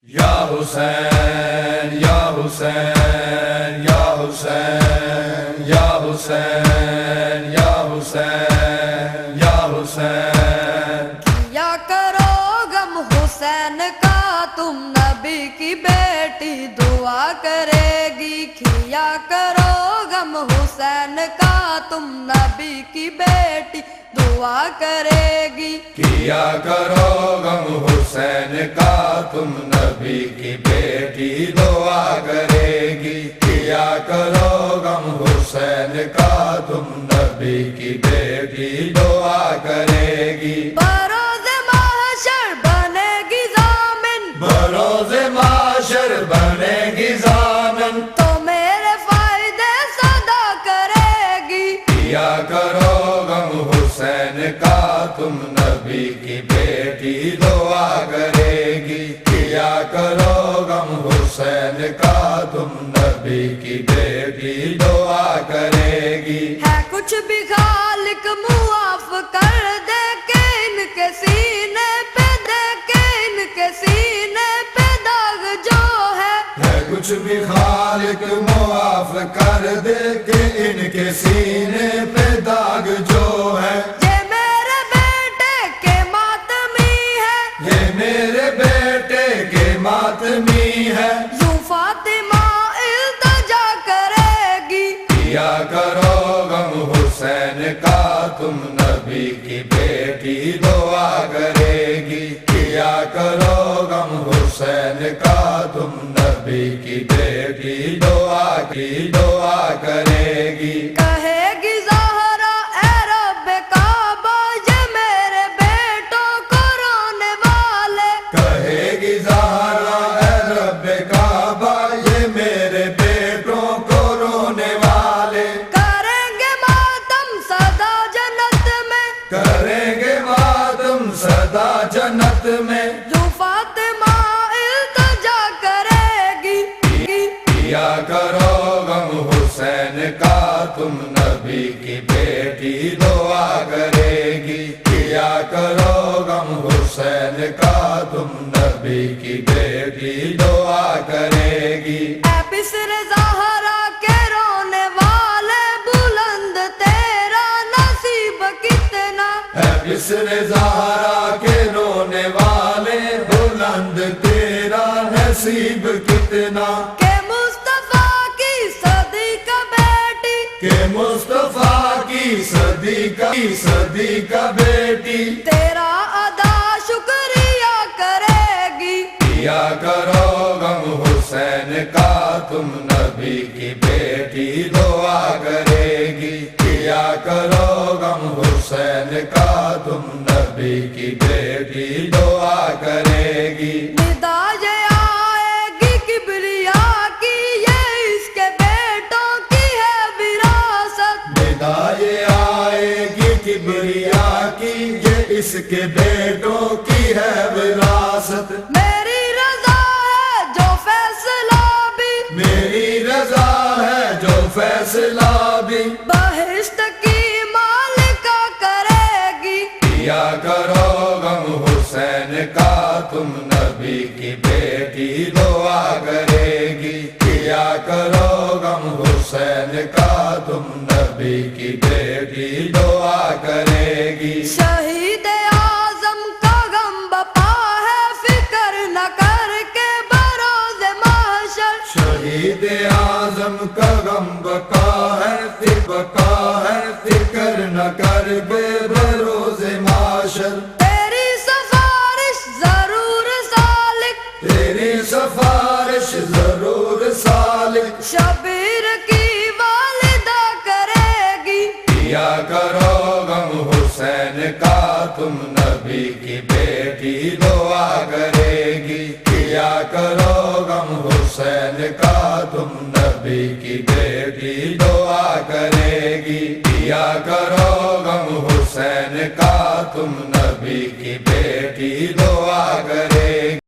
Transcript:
Ya Hüseyin, Ya Hüseyin, Ya Hüseyin, Ya Hüseyin, Ya Hüseyin, Ya Hüseyin. کیا کرو غم حسین کا تم نبی کی بیٹی دعا کرے گی کیا کرو غم حسین کا تم نبی کی بیٹی دعا کرے گی کیا کرو غم حسین کا تم نبی کی بیٹی دعا کرے گی کیا کرو غم حسین کا تم نبی کی بیٹی دعا کرے گی بروز محشر بنے گی ضامن بروز معاشر بنے گی ضامن تو میرے فائدے صدا کرے گی کیا کرو غم حسین کا تم نبی کی بیٹی دعا کرے گی کیا کرو غم حسین کا تم نبی کی بیٹی دعا کرے گی ہے کچھ بھی خالق معاف کر دے کہ ان کے سینے پہ دے کہ ان کے سینے پہ داغ جو ہے کچھ بھی خالق معاف کر دے کہ ان کے سینے پہ داغ جو ہے یہ میرے بیٹے کے ماتمی ہے یہ میرے بیٹے کے ماتمی ہے یوں فاطمہ التجا کرے گی کیا کرو غم حسین کا تم نبی کی بیٹی دعا کرے گی کیا کرو غم حسین کا تم نبی کی بیٹی دعا کرے گی کہے گی زہرا اے رب کعبہ یہ میرے بیٹوں کو رونے والے کہے گی زہرا اے رب کعبہ یہ میرے بیٹوں کو رونے والے کریں گے ماتم سدا جنت میں کریں گے ماتم سدا جنت میں جو فاطمہ التجا کرے گی کیا کرو غم حسین کا تم نبی کی بیٹی دعا کرے گی کیا کرو غم حسین کا تم نبی کی بیٹی دعا کرے گی اے بسر زہرا کے رونے والے بلند تیرا نصیب کتنا اے بسر زہرا کے رونے والے بلند تیرا نصیب کتنا کہ مصطفیٰ کی صدی کا بیٹی کہ مصطفیٰ کی صدی کا بیٹی تیرا ادا شکریہ کرے گی کیا کرو غم حسین کا تم نبی کی بیٹی دعا کرے گی کیا کرو غم حسین کا تم نبی کی بیٹی دعا کرے گی ندائے آئے گی کبریا کی یہ اس کے بیٹوں کی ہے وراثت ندائے آئے گی کبریا کی یہ اس کے بیٹوں کی ہے وراثت میری رضا ہے جو فیصلہ بھی میری رضا ہے جو فیصلہ بھی بہشت کی مالکہ کرے گی کیا کرو غم حسین کا تم نبی کی بیٹی دعا کرے گی کیا کرو غم حسین کا تم نبی کی بیٹی دعا کرے گی شہید اعظم کا غم بپا ہے فکر نہ کر کے بروز محشر شہید اعظم کا غم بقا ہے فکر نہ کر بے بروز معاشر تیری سفارش ضرور سالک تیری سفارش ضرور سالک شبیر کی والدہ کرے گی کیا کرو غم حسین کا تم نبی کی بیٹی دعا کرے گی کیا کرو غم حسین کا تم نبی کی بیٹی دعا کرے گی کیا کرو غم حسین کا تم نبی کی بیٹی دعا کرے گی